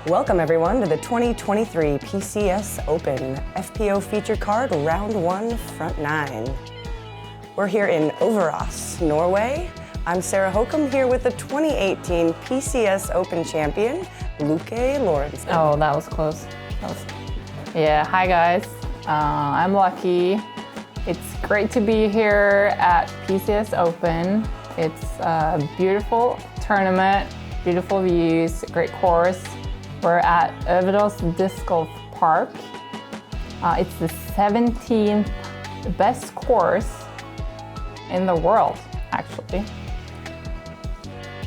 Welcome everyone to the 2023 PCS Open FPO feature card round 1 front 9. We're here in Øverås, Norway. I'm Sarah Hokom here with the 2018 PCS Open champion, Lykke Lorentzen. Oh, that was close. Yeah, hi guys. I'm Lykke. It's great to be here at PCS Open. It's a beautiful tournament, beautiful views, great course. We're at Øverås Diskgolfpark. It's the 17th best course in the world, actually.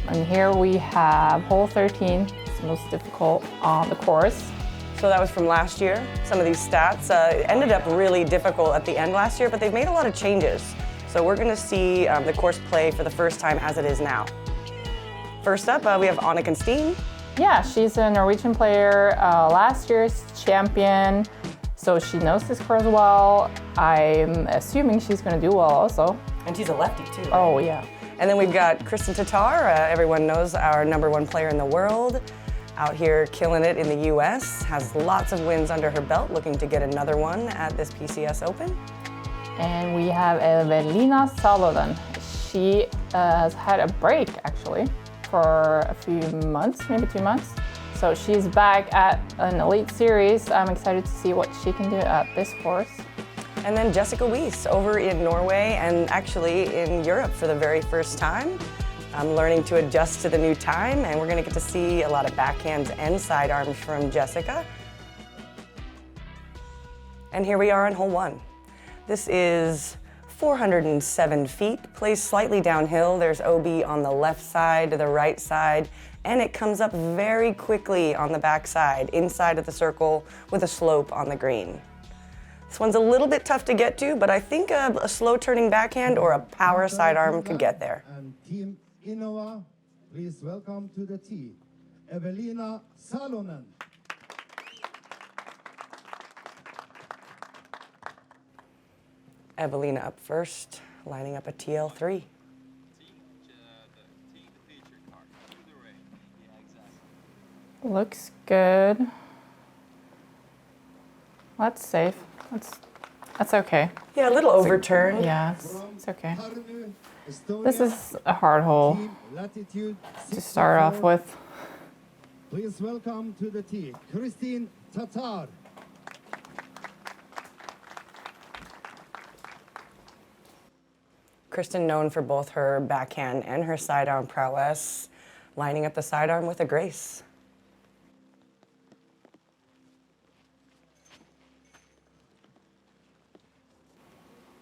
And here we have hole 13. It's the most difficult on the course. So that was from last year. Some of these stats ended up really difficult at the end last year, but they've made a lot of changes. So we're gonna see the course play for the first time as it is now. First up, we have Anniken Steen. Yeah, she's a Norwegian player, last year's champion, so she knows this course well. I'm assuming she's gonna do well also. And she's a lefty too. Right? Oh yeah. And then we've got Kristin Tattar, everyone knows our #1 player in the world, out here killing it in the US, has lots of wins under her belt, looking to get another one at this PCS Open. And we have Eveliina Salonen. She has had a break actually for a few months, maybe 2 months. So she's back at an elite series. I'm excited to see what she can do at this course. And then Jessica Weese over in Norway and actually in Europe for the very first time. I'm learning to adjust to the new time, and we're gonna get to see a lot of backhands and sidearms from Jessica. And here we are on hole 1. This is 407 feet, plays slightly downhill. There's OB on the left side to the right side, and it comes up very quickly on the back side, inside of the circle with a slope on the green. This one's a little bit tough to get to, but I think a slow turning backhand or a power sidearm could get there. And Team Innova, please welcome to the tee, Eveliina Salonen. Eveliina up first, lining up a TL3. Looks good. That's safe. That's okay. Yeah, a little overturned. Yeah, it's okay. This is a hard hole to start off with. Please welcome to the tee, Kristin Tattar. Kristin known for both her backhand and her sidearm prowess, lining up the sidearm with a grace.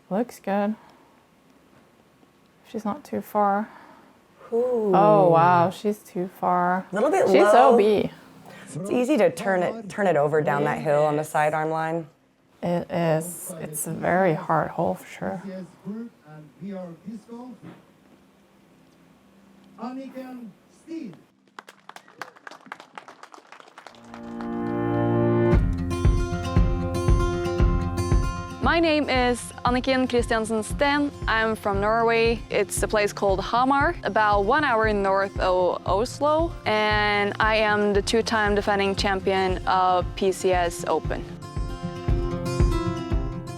Looks good. She's not too far. Ooh. Oh wow, she's too far. A little bit she's low. OB. It's easy to turn it over down that hill on the sidearm line. It is. It's a very hard hole for sure. PCS Group and PR Disco. Anniken, Steen. My name is Anniken Steen. I'm from Norway. It's a place called Hamar, about 1 hour north of Oslo, and I am the 2-time defending champion of PCS Open.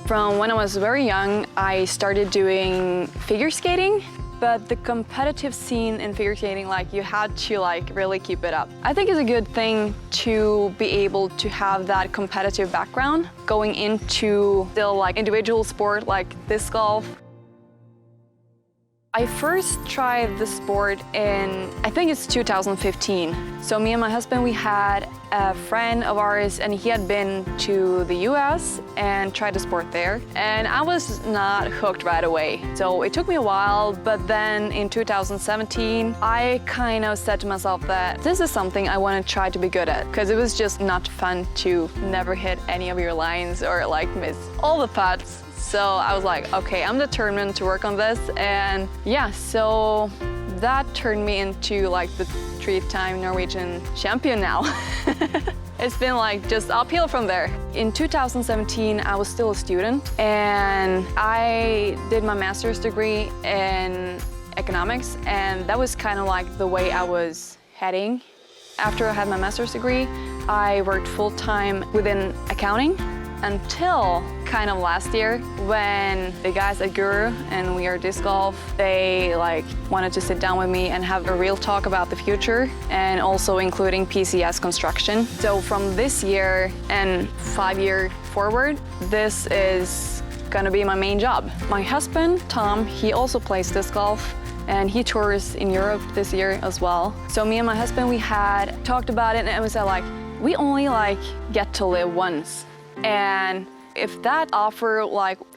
From when I was very young, I started doing figure skating, but the competitive scene in figure skating, you had to really keep it up. I think it's a good thing to be able to have that competitive background going into still individual sport like disc golf. I first tried the sport in, I think it's 2015. So me and my husband, we had a friend of ours and he had been to the US and tried the sport there. And I was not hooked right away. So it took me a while, but then in 2017, I kind of said to myself that this is something I want to try to be good at, because it was just not fun to never hit any of your lines or miss all the putts. So I was like, okay, I'm determined to work on this. And yeah, so that turned me into the 3-time Norwegian champion now. It's been just uphill from there. In 2017, I was still a student and I did my master's degree in economics, and that was kind of the way I was heading. After I had my master's degree, I worked full-time within accounting until kind of last year when the guys at Guru and We Are Disc Golf, they wanted to sit down with me and have a real talk about the future and also including PCS construction. So from this year and 5 years forward, this is gonna be my main job. My husband, Tom, he also plays disc golf and he tours in Europe this year as well. So me and my husband, we had talked about it and we said we only get to live once. And if that offer,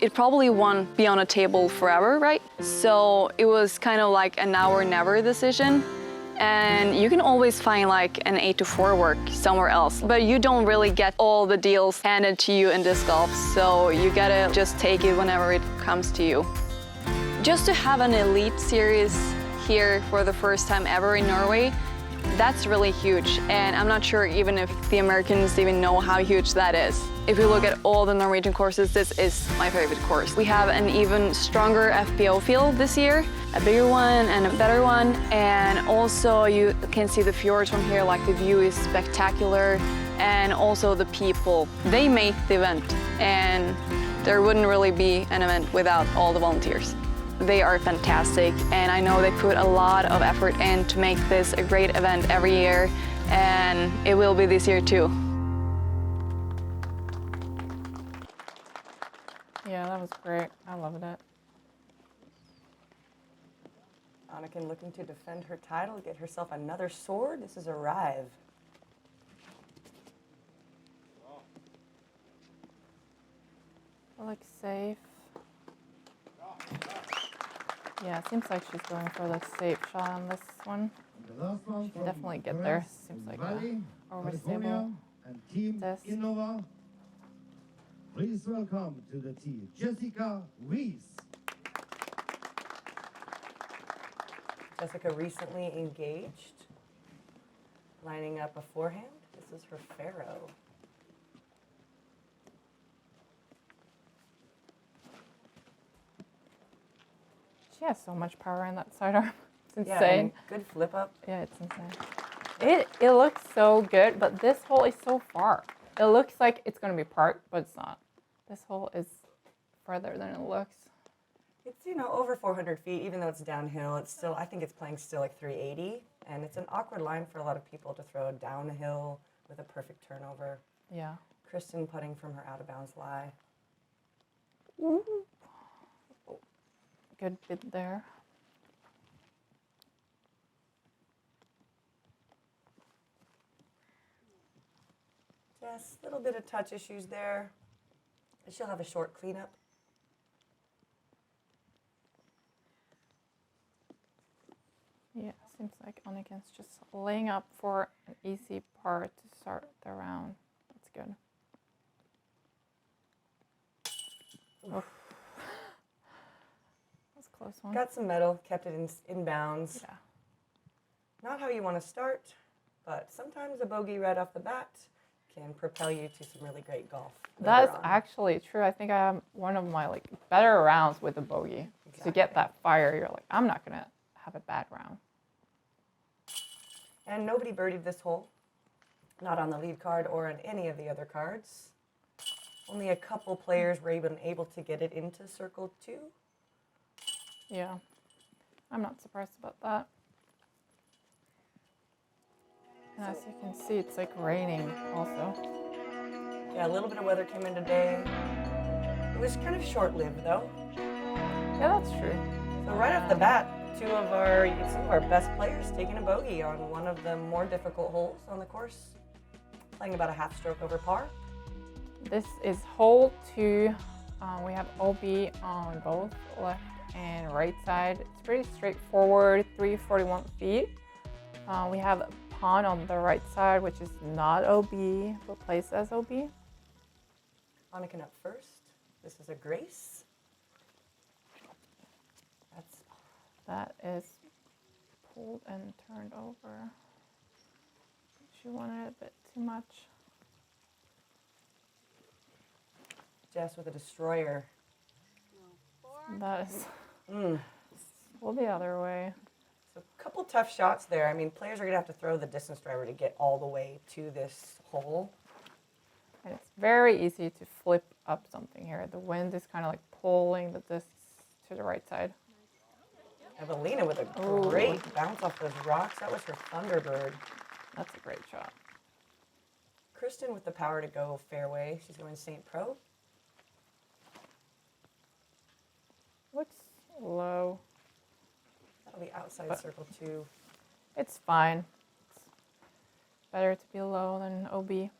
it probably won't be on a table forever, right? So it was kind of a now or never decision. And you can always find an 8 to 4 work somewhere else, but you don't really get all the deals handed to you in disc golf. So you gotta just take it whenever it comes to you. Just to have an elite series here for the first time ever in Norway, that's really huge, and I'm not sure even if the Americans even know how huge that is. If you look at all the Norwegian courses, this is my favorite course. We have an even stronger FPO field this year, a bigger one and a better one, and also you can see the fjords from here, the view is spectacular, and also the people. They make the event, and there wouldn't really be an event without all the volunteers. They are fantastic, and I know they put a lot of effort in to make this a great event every year, and it will be this year too. Yeah, that was great. I loved it. Anniken looking to defend her title, get herself another sword. This is Arrive. Looks safe. Yeah, it seems like she's going for the safe shot on this one. The last one She can from definitely get Øverås there. Seems in like Valley, a overstable California, and Team disc. Innova. Please welcome to the team, Jessica Weese. Jessica recently engaged, lining up a forehand. This is her Pharaoh. She has so much power in that sidearm. It's Yeah, insane. and good flip up. Yeah, it's insane. It looks so good, but this hole is so far. It looks like it's going to be parked, but it's not. This hole is further than it looks. It's, over 400 feet, even though it's downhill, it's still, I think it's playing still 380. And it's an awkward line for a lot of people to throw down the hill with a perfect turnover. Yeah. Kristin putting from her out of bounds lie. Ooh. Good bit there. Just a little bit of touch issues there. She'll have a short cleanup. Yeah, seems like Anniken's just laying up for an easy part to start the round. That's good. Oof. That's a close one. Got some metal, kept it in bounds. Yeah. Not how you want to start, but sometimes a bogey right off the bat can propel you to some really great golf. That's actually true. I think I have one of my better rounds with a bogey. Exactly. To get that fire, you're I'm not gonna have a bad round. And nobody birdied this hole, not on the lead card or on any of the other cards. Only a couple players were even able to get it into circle 2. Yeah, I'm not surprised about that. And as you can see, it's raining also. Yeah, a little bit of weather came in today. It was kind of short-lived though. Yeah, that's true. So right off the bat, some of our best players taking a bogey on one of the more difficult holes on the course, playing about a half stroke over par. This is hole 2. We have OB on both left and right side. It's pretty straightforward, 341 feet. We have a pond on the right side, which is not OB, but plays as OB. Anniken up first. This is a Grace. That is pulled and turned over. She wanted it a bit too much. Jess with a destroyer. That is, well, the other way. So a couple tough shots there. I mean, players are going to have to throw the distance driver to get all the way to this hole. And it's very easy to flip up something here. The wind is kind of like pulling the discs to the right side. Eveliina with a great bounce off those rocks. That was her Thunderbird. That's a great shot. Kristin with the power to go fairway. She's going St. Pro. Looks low. That'll be outside circle 2. It's fine. It's better to be low than OB. Is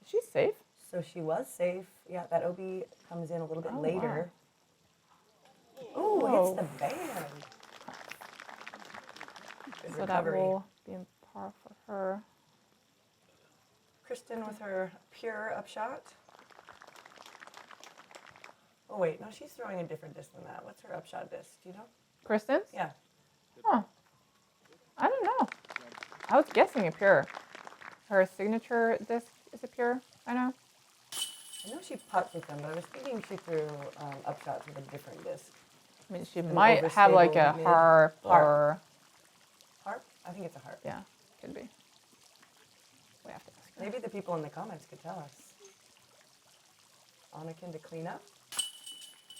she safe? So she was safe. Yeah, that OB comes in a little bit later. Oh, hits the band. Good So recovery. that will be in par for her. Kristin with her pure upshot. Oh wait, no, she's throwing a different disc than that. What's her upshot disc? Do you know? Kristin's? Yeah. Huh. I don't know. I was guessing a pure. Her signature disc is a pure. I know. I know she putts with them, but I was thinking she threw upshots with a different disc. I mean, she An might have like a overstable mid. harp or... Harp? I think it's a harp. Yeah, could be. We have to ask her. Maybe the people in the comments could tell us. Anniken to clean up.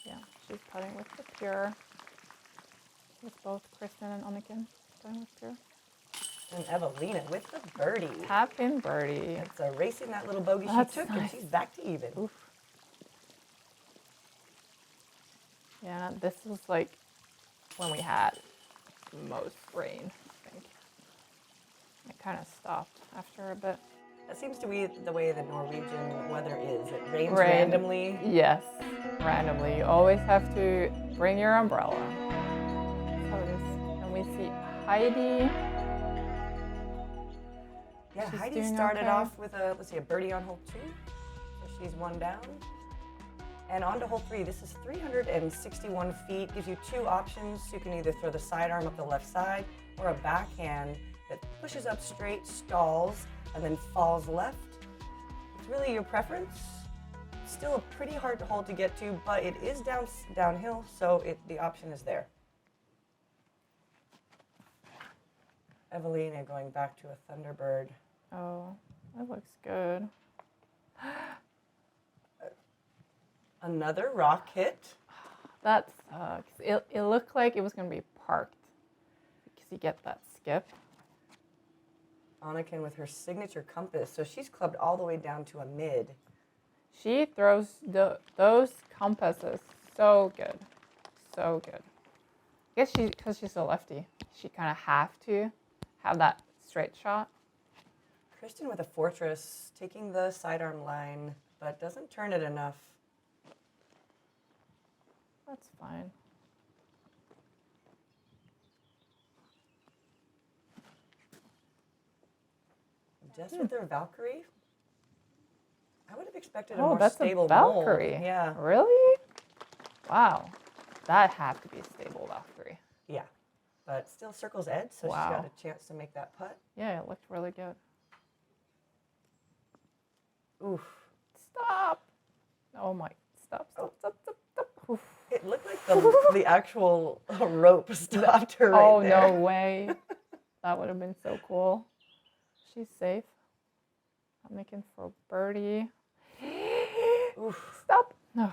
Yeah, she's putting with the pure. With both Kristin and Anniken putting with pure. And Eveliina with the birdie. Tap in birdie. It's erasing that little bogey That's she took, nice. and she's back to even. Oof. Yeah, this was like when we had most rain, I think. It kind of stopped after a bit. That seems to be the way the Norwegian weather is. It rains Rain. randomly. Yes, randomly. You always have to bring your umbrella. So it is. And we see Heidi. Yeah, She's Heidi doing started okay. off with a, let's see, a birdie on hole 2. So she's 1 down. And on to hole 3. This is 361 feet. Gives you 2 options. You can either throw the sidearm up the left side or a backhand that pushes up straight, stalls, and then falls left. It's really your preference. Still a pretty hard hole to get to, but it is downhill, so the option is there. Eveliina going back to a Thunderbird. Oh, that looks good. Another rock hit. That sucks. It looked like it was going to be parked because you get that skip. Anniken with her signature compass. So she's clubbed all the way down to a mid. She throws those compasses so good. So good. I guess because she's a lefty, she kind of have to have that straight shot. Kristin with a fortress, taking the sidearm line, but doesn't turn it enough. That's fine. Just with their Valkyrie. I would have expected a Oh, more that's stable a Valkyrie. mold. Yeah. Really? Wow. That had to be a stable Valkyrie. Yeah. But still circle's edge, so Wow. she got a chance to make that putt. Yeah, it looked really good. Oof. Stop. Oh my. Stop. Oof. It looked like the actual rope stopped her right Oh, there. no way. That would have been so cool. She's safe. I'm making for birdie. Oof. Stop. No.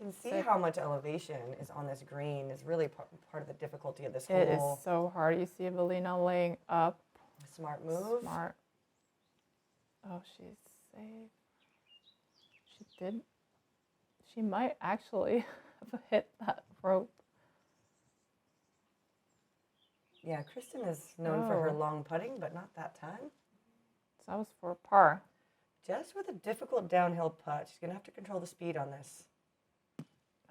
You can see Safe. how much elevation is on this green is really part of the difficulty of this It hole. is so hard. You see Eveliina laying up. Smart move. Smart. Oh, she's safe. She did. She might actually have hit that rope. Yeah, Kristin is known for her Oh. long putting, but not that time. So that was for par. Just with a difficult downhill putt. She's going to have to control the speed on this.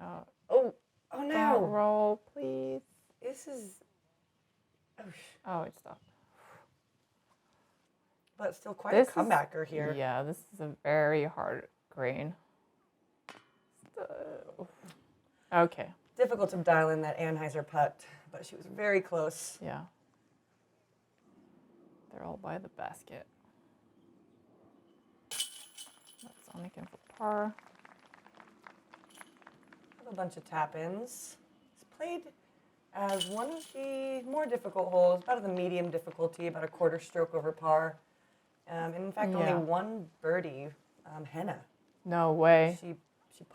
Oh, Oh don't no. roll, please. This is, Oh, it stopped. but still quite This a is- comebacker here. Yeah, this is a very hard green. Okay, Difficult to dial in that Anheuser putt, but she was very close. yeah. They're all by the basket. That's Anniken for par. Have a bunch of tap-ins. It's played as one of the more difficult holes, about the medium difficulty, about a quarter stroke over par. And in fact, only one birdie, Henna. No way. She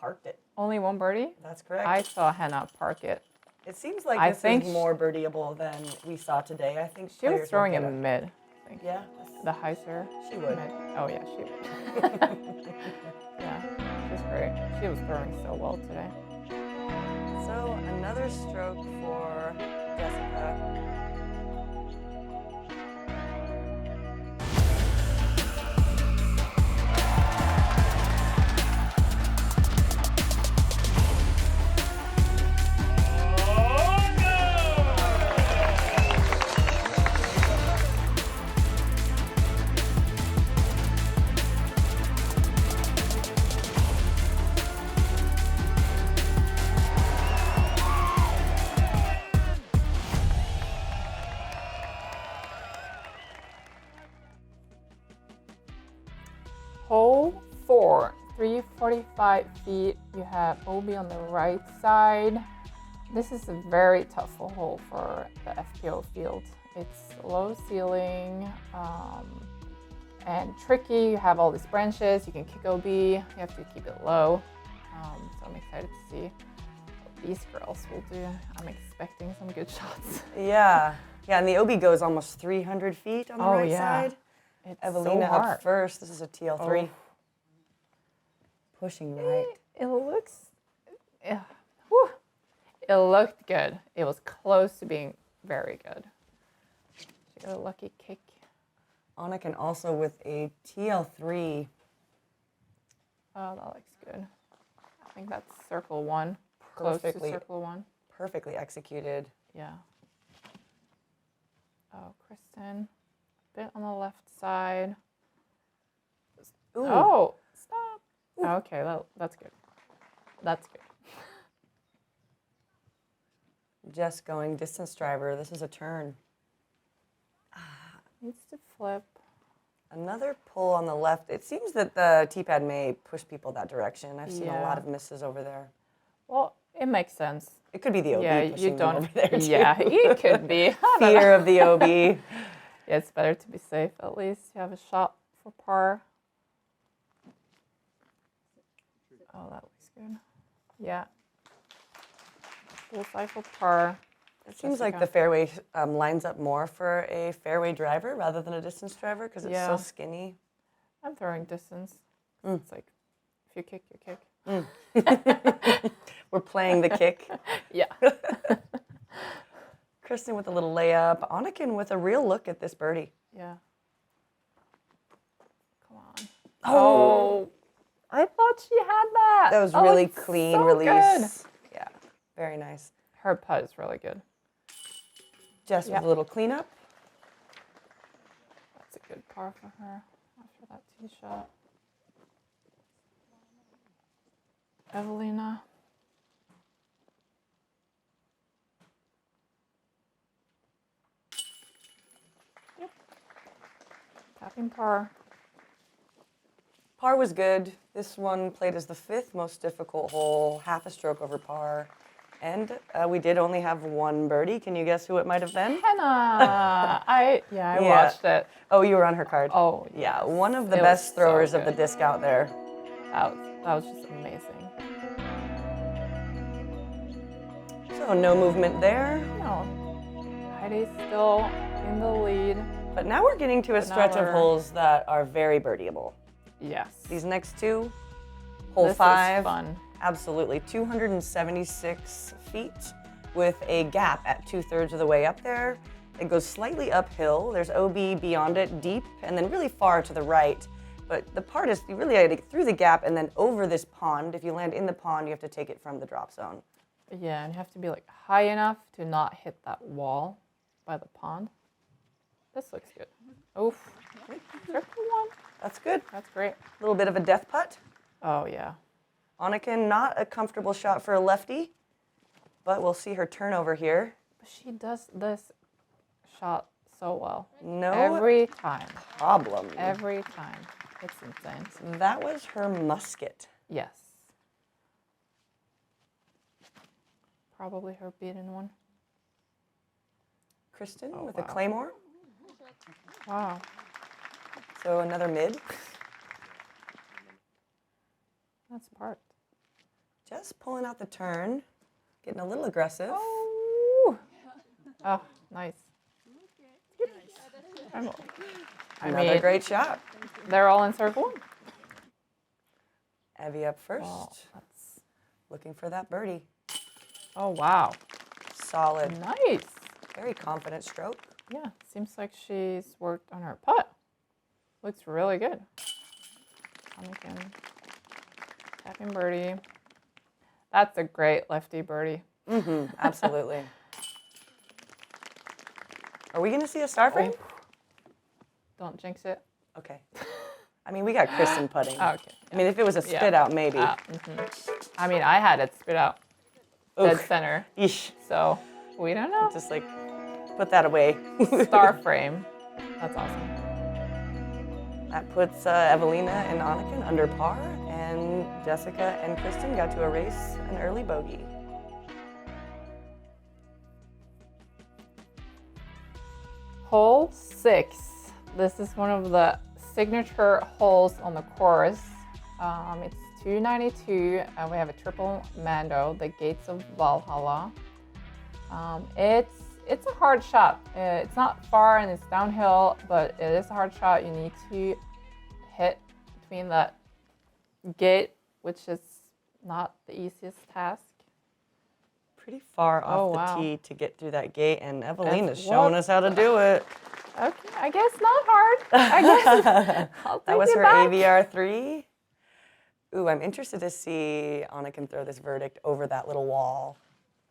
parked it. Only one birdie? That's correct. I saw Henna park it. It seems like this is more birdieable than we saw today. I think she was throwing in mid. I think. Yeah. The hyzer. She would. Mid. Oh yeah, she would. Yeah, she's great. She was throwing so well today. So another stroke for Jessica. Hole 4, 345 feet. You have OB on the right side. This is a very tough hole for the FPO field. It's low ceiling and tricky. You have all these branches. You can kick OB. You have to keep it low. So I'm excited to see what these girls will do. I'm expecting some good shots. Yeah, and the OB goes almost 300 feet on the right side. It's Eveliina so hard. up first. This is a TL3. Oh. Pushing right. It looks, whew. It looked good. It was close to being very good. She got a lucky kick. Anniken also with a TL3. Oh, that looks good. I think that's circle 1. Close to circle 1. Perfectly executed. Yeah. Oh, Kristin. Bit on the left side. Ooh. Oh, stop. Ooh. Okay, that's good. That's good. Just going distance driver. This is a turn. Needs to flip. Another pull on the left. It seems that the tee-pad may push people that direction. I've seen a lot of misses over there. Well, it makes sense. It could be the OB pushing them over there too. Yeah, it could be. Fear of the OB. Yeah, it's better to be safe. At least you have a shot for par. Oh, that looks good. Yeah. Full cycle par. It seems like the fairway lines up more for a fairway driver rather than a distance driver because it's so skinny. I'm throwing distance. It's like, if you kick, you kick. We're playing the kick. Yeah. Kristin with a little layup. Anniken with a real look at this birdie. Yeah. Come on. Oh, I thought she had that. that was really clean release. Good. Yeah, very nice. Her putt is really good. Just with a little cleanup. That's a good par for her after that tee shot. Eveliina. Yep. Tapping par. Par was good. This one played as the 5th most difficult hole, half a stroke over par. And we did only have one birdie. Can you guess who it might have been? Henna. I watched it. Oh, you were on her card. Oh, yeah. One of the best throwers of the disc out there. That was just amazing. So no movement there. No. Heidi's still in the lead. But now we're getting to a stretch of holes that are very birdieable. Yes. These next two, hole 5. Is fun. Absolutely, 276 feet with a gap at 2/3 of the way up there. It goes slightly uphill. There's OB beyond it, deep, and then really far to the right. But the part is you really have to get through the gap and then over this pond. If you land in the pond, you have to take it from the drop zone. Yeah, and you have to be like high enough to not hit that wall by the pond. This looks good. Oof. Circle 1. That's good. That's great. A little bit of a death putt. Oh, yeah. Anniken, not a comfortable shot for a lefty, but we'll see her turnover here. But she does this shot so well. No Every time. problem. Every time. It's insane. That was her musket. Yes. Probably her beaten one. Kristin Oh, with a wow. claymore. Wow. So another mid. That's parked. Just pulling out the turn, getting a little aggressive. Oh, oh nice. Another great shot. They're all in circle. Evie up first, Oh, that's, looking for that birdie. oh, wow. Solid, Nice. very confident stroke. Yeah, seems like she's worked on her putt. Looks really good. Anniken. Tapping birdie. That's a great lefty birdie. Mm-hmm, absolutely. Are we gonna see a star frame? Don't jinx it. Okay. I mean, we got Kristin putting. Oh, okay. I mean, if it was a spit out, maybe. I mean, I had it spit out dead Oof. center, Yeesh. so we don't know. Just like, put that away. Star frame. That's awesome. That puts Eveliina and Anniken under par, and Jessica and Kristin got to erase an early bogey. Hole 6. This is one of the signature holes on the course. It's 292, and we have a triple Mando, the Gates of Valhalla. It's a hard shot. It's not far and it's downhill, but it is a hard shot. You need to hit between that gate, which is not the easiest task. Pretty far off Oh, the wow. tee to get through that gate, and Evelina's That's showing what- us how to do it. Okay, I guess not hard. I guess I'll take That was it her back. AVR3. Ooh, I'm interested to see Anniken throw this verdict over that little wall.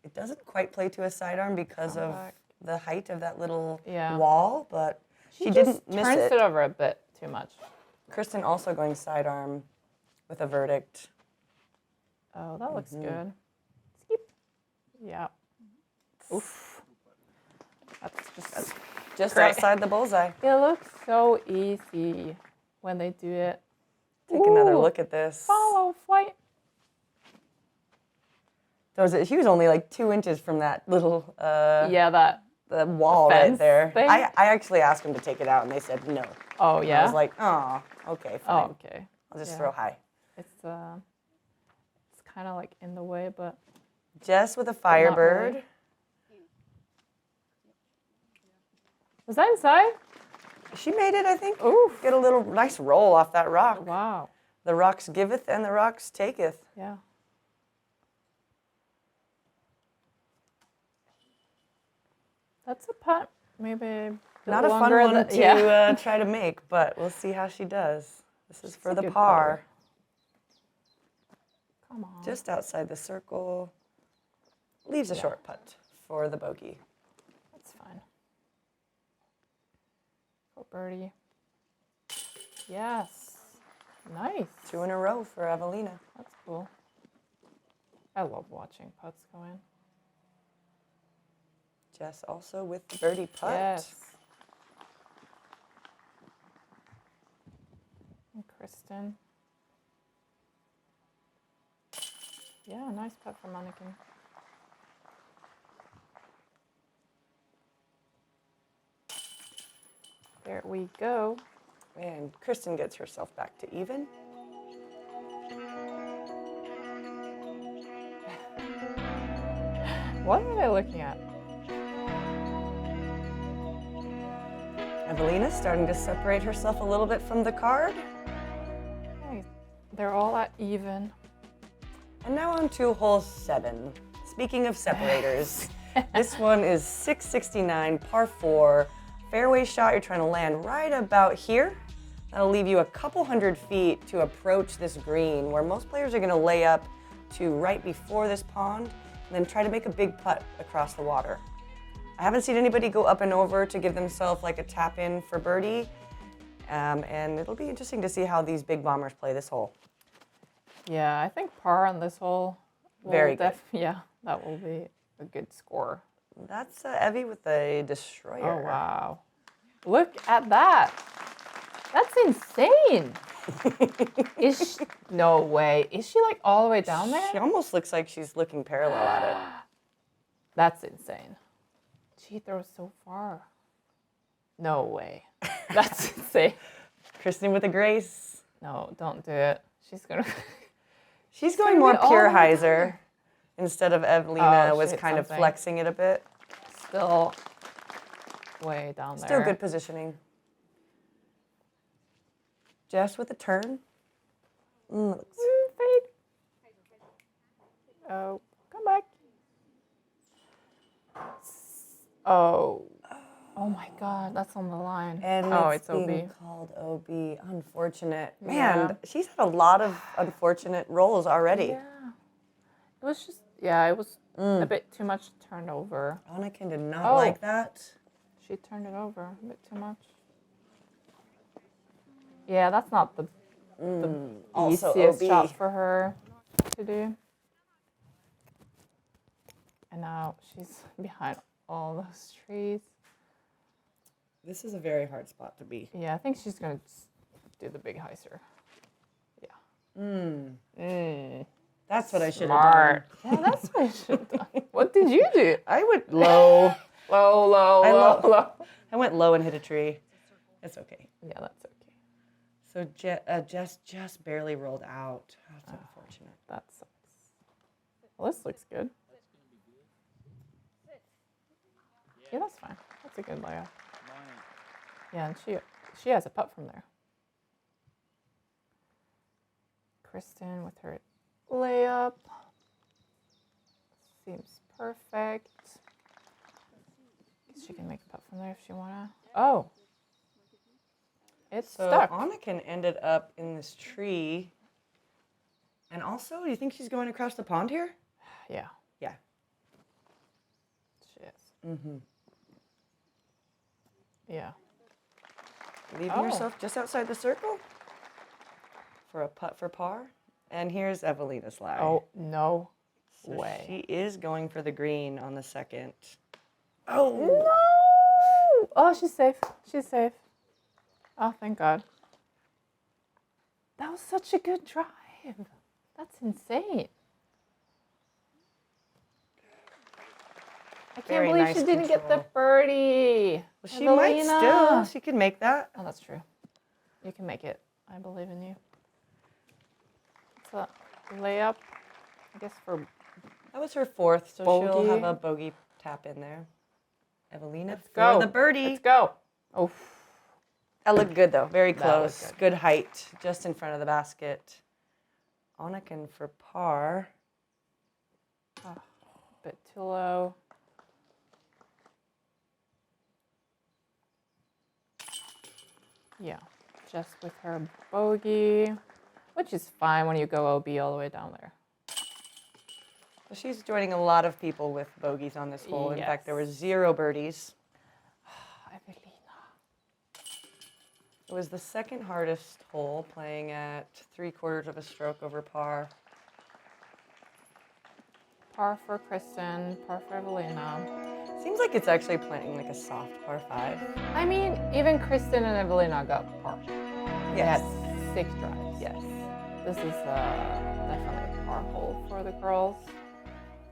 It doesn't quite play to a sidearm because Come of back. the height of that little Yeah. wall, but she just didn't miss turns it. it over a bit too much. Kristin also going sidearm with a verdict. Oh, that looks good. Skip. Yeah. Oof. That's Just Great. outside the bullseye. it looks so easy when they do it. Take another Ooh, look at this. Follow flight. He was only like 2 inches from that little Yeah, that. the wall right fence there. thing? I actually asked them to take it out, and they said no. Oh, And yeah. I was like, oh, okay, fine. oh, okay. I'll just yeah. throw high. It's kind of like in the way, but Jess with a not Firebird. really. Was that inside? She made it, I think. Oof. Get a little nice roll off that rock. Wow. The rocks giveth and the rocks taketh. Yeah. That's a putt. Maybe a bit Not a fun longer one than- to yeah. try to make, but we'll see how she does. This is for a the good par. Come on. Just outside the circle. Leaves a short putt for the bogey. That's fine. Go birdie. Yes. Nice. 2 in a row for Eveliina. That's cool. I love watching putts go in. Jess also with the birdie putt. Yes. And Kristin. Yeah, nice putt from Anniken. There we go. And Kristin gets herself back to even. What are they looking at? Eveliina starting to separate herself a little bit from the card. Hey, they're all at even. And now on to hole 7. Speaking of separators, this one is 669, par 4. Fairway shot, you're trying to land right about here. That'll leave you a couple hundred feet to approach this green, where most players are gonna lay up to right before this pond, and then try to make a big putt across the water. I haven't seen anybody go up and over to give themselves like a tap in for birdie, and it'll be interesting to see how these big bombers play this hole. Yeah, I think par on this hole. will Very good. Yeah, that will be a good score. That's Evie with a destroyer. Oh, wow. Look at that. That's insane. No way. Is she like all the way down there? She almost looks like she's looking parallel at it. That's insane. she throws so far? No way. That's insane. Kristin with a grace. No, don't do it. She's going to... She's going more all pure the way hyzer instead of Eveliina Oh, was shit, kind of something. flexing it a bit. Still way down there. Still good positioning. Jess with a turn. Looks Fade. Oh, come back. Oh. Oh my God, that's on the line. And oh, it's being OB. called OB. Unfortunate. Man, Yeah. she's had a lot of unfortunate rolls already. Yeah. It was just, yeah, it was a bit too much turned over. Anniken did not Oh. like that. She turned it over a bit too much. Yeah, that's not the Also easiest OB. shot for her to do. And now she's behind all those trees. This is a very hard spot to be. Yeah, I think she's gonna do the big hyzer. That's what I should have done. Smart. Yeah, that's what I should have done. What did you do? I went low. Low, low, low. I went low and hit a tree. It's okay. Yeah, that's okay. So Jess just barely rolled out. That's unfortunate. That sucks. Well, this looks good. Yeah, that's fine. That's a good layout. Yeah, and she has a putt from there. Kristin with her layup. Seems perfect. Guess she can make a putt from there if she wanna. Oh. It's So stuck. Anniken ended up in this tree. And also, you think she's going across the pond here? Yeah, Yeah. she is. Yeah. Leaving Oh. herself just outside the circle for a putt for par. And here's Eveliina's lie. Oh, no So way. she is going for the green on the second. Oh, No! Oh, she's safe. She's safe. Oh, thank God. That was such a good drive. That's insane. I can't Very believe nice she didn't get the control. birdie. well, she might Eveliina. still. She can make that. Oh, that's true. You can make it. I believe in you. It's a layup, I guess, for That was her fourth, so she'll Bogey. have a bogey tap in there. Eveliina for go. the birdie. Let's go. Oh, That looked good though, very That looked close. good. Good height, just in front of the basket. Anniken for par. a bit too low. Yeah, just with her bogey, which is fine when you go OB all the way down there. So she's joining a lot of people with bogeys on this hole. In fact, there were 0 birdies. Eveliina. It was the second hardest hole, playing at 3/4 of a stroke over par. Par for Kristin, par for Eveliina. Seems like it's actually playing like a soft par 5. I mean, even Kristin and Eveliina got par. They Yes. had 6 drives. Yes. This is definitely a par hole for the girls.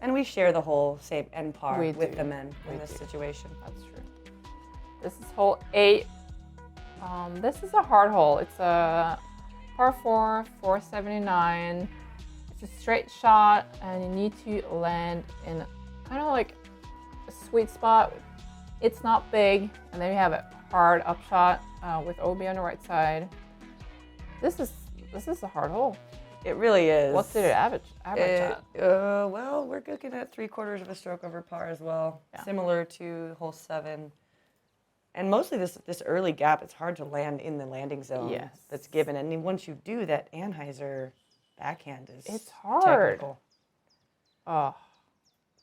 And we share the whole same end par We with do. the men in We this do. situation. That's true. This is hole 8. This is a hard hole. It's a par 4, 479. It's a straight shot, and you need to land in kind of like a sweet spot. It's not big, and then you have a hard upshot with OB on the right side. This is a hard hole. It really is. What's it average at? Well, we're looking at 3/4 of a stroke over par as well, Yeah. similar to hole 7. And mostly this early gap, it's hard to land in the landing zone Yes. that's given. And then once you do that, Anheuser backhand is It's hard. technical. Oh,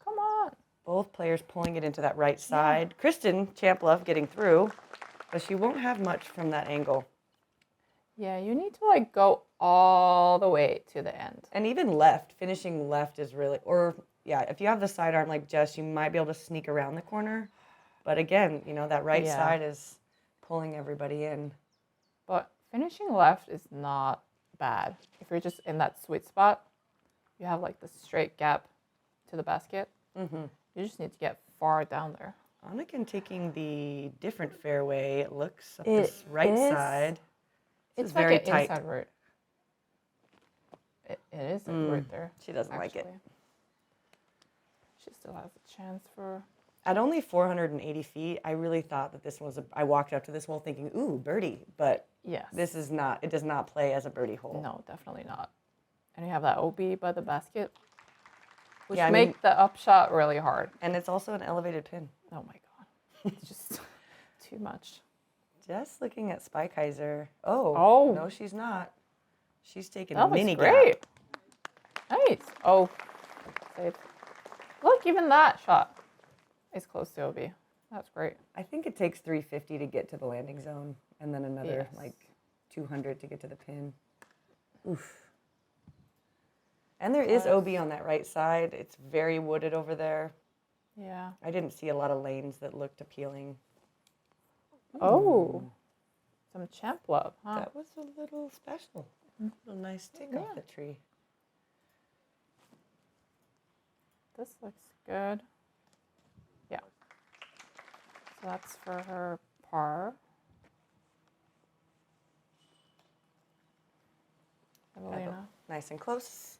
come on. Both players pulling it into that right side. Kristin Champlove getting through, but she won't have much from that angle. Yeah, you need to like go all the way to the end. And even left, finishing left is really, or yeah, if you have the sidearm like Jess, you might be able to sneak around the corner. But again, you know, that right Yeah. side is pulling everybody in. But finishing left is not bad. If you're just in that sweet spot, you have like the straight gap to the basket. You just need to get far down there. Anniken taking the different fairway, it looks, up It this right is. side. This It's is like very an tight. inside root. It is right there. She doesn't like it. actually. She still has a chance for. At only 480 feet, I really thought that this was I walked up to this hole thinking, ooh, birdie. But Yes. this is not, it does not play as a birdie hole. No, definitely not. And you have that OB by the basket, which Yeah, I make mean- the upshot really hard. And it's also an elevated pin. Oh my god, it's just too much. Just looking at Spikeiser. Oh, Oh. no, she's not. She's taking That a was mini great. gap. Nice. Oh, safe. Look, even that shot is close to OB. That's great. I think it takes 350 to get to the landing zone, and then another Yes. like 200 to get to the pin. Oof. And there is OB on that right side. It's very wooded over there. Yeah. I didn't see a lot of lanes that looked appealing. Oh, some champ love, huh? That was a little special. A little nice tick off the tree. This looks good. Yeah. So that's for her par. Eveliina. Nice and close.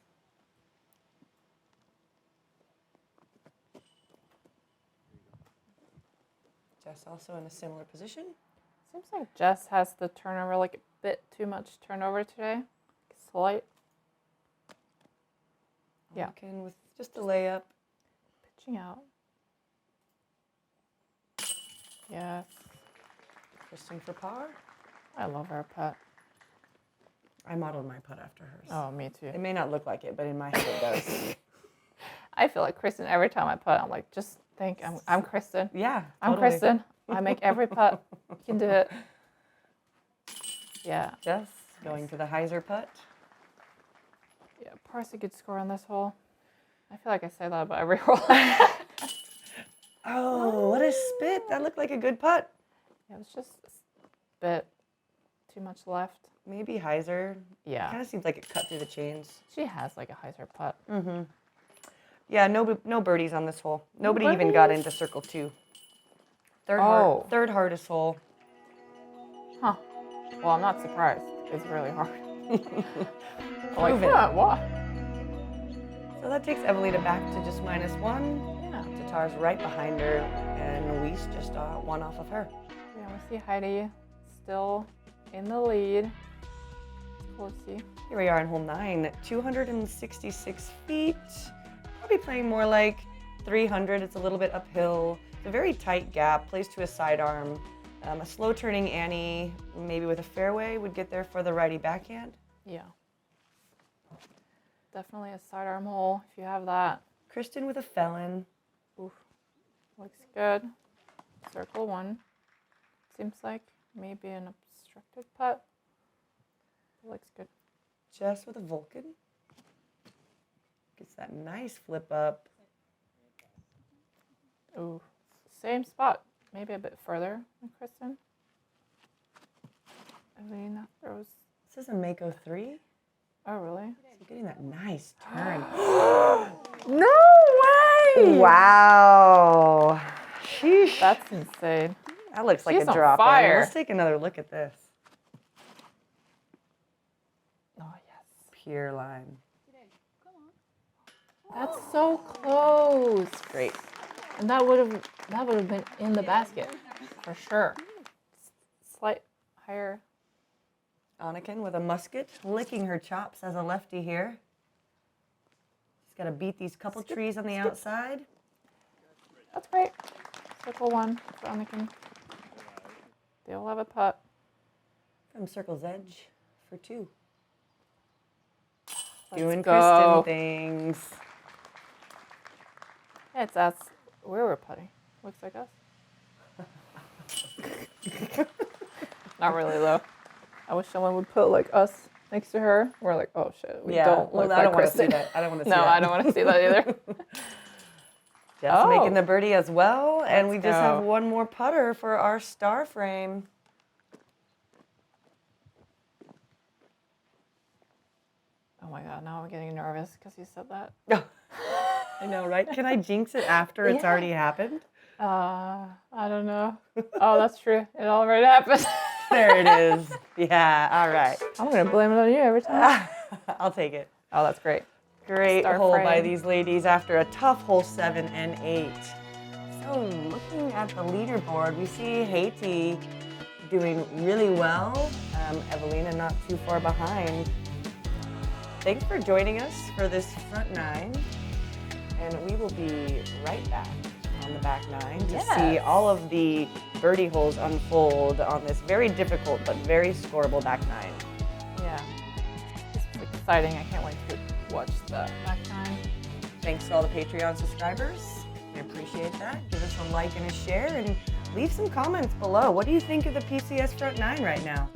Jess also in a similar position. Seems like Jess has the turnover, like a bit too much turnover today. Slight. Yeah. Anniken with just a layup. Pitching out. Yes. Kristin for par. I love her putt. I modeled my putt after hers. Oh, me too. It may not look like it, but in my head it does. I feel like Kristin every time I putt. I'm like, just think I'm Kristin. Yeah, I'm totally. Kristin. I make every putt. You can do it. Yeah. Jess going to the hyzer putt. Yeah, par's a good score on this hole. I feel like I say that about every hole. Oh, what a spit. That looked like a good putt. Yeah, it was just a bit too much left. Maybe hyzer. Yeah. Kind of seems like it cut through the chains. She has like a hyzer putt. Yeah, no birdies on this hole. Nobody even got birdies? into circle 2. Oh. Third hardest hole. Huh. Well, I'm not surprised. It's really hard. I'm like, Proven. huh, what? So that takes Eveliina back to just -1. Yeah. Tattar's right behind her, and Weese just one off of her. Yeah, we see Heidi still in the lead. Cool to see. Here we are in hole 9, 266 feet. Probably playing more like 300. It's a little bit uphill. It's a very tight gap, plays to a sidearm. A slow turning Annie, maybe with a fairway, would get there for the righty backhand. Yeah. Definitely a sidearm hole if you have that. Kristin with a felon. Oof. Looks good. Circle 1. Seems like maybe an obstructed putt. Looks good. Jess with a Vulcan. Gets that nice flip up. Ooh. Same spot. Maybe a bit further than Kristin. Eveliina throws. This is a Mako 3. Oh, really? So getting that nice turn. No way! Wow. Sheesh. That's insane. That looks like She's a on drop in. fire. Let's take another look at this. Oh, yes. Pure line. That's so close. Great. And that would have been in the basket for sure. Slight higher. Anniken with a musket, licking her chops as a lefty here. She's got to beat these couple trees on the outside. That's great. Circle 1 for Anniken. They'll have a putt. From circle's edge for 2. Let's Doing go. Kristin things. Yeah, it's us. Where we're putting. Looks like us. Not really though. I wish someone would put like us next to her. We're like, oh shit, we don't look I like don't want to see Kristin. that. I don't want to see No, that. I don't want to see that either. Jess Oh. making the birdie as well, and we Let's just have go. one more putter for our star frame. Oh my god, now I'm getting nervous because you said that. I know, right? Can I jinx it after it's Yeah. already happened? I don't know. Oh, that's true. It already happened. There it is. Yeah, all right. I'm going to blame it on you every time. I'll take it. Oh, that's great. Great Start hole by frame. these ladies after a tough hole 7 and 8. So looking at the leaderboard, we see Haiti doing really well. Eveliina not too far behind. Thanks for joining us for this front 9. And we will be right back on the back 9 to see all of the birdie holes unfold on this very difficult but very scoreable back 9. Yeah. This is exciting. I can't wait to watch the back 9. Thanks to all the Patreon subscribers. I appreciate that. Give us a like and a share and leave some comments below. What do you think of the PCS front 9 right now?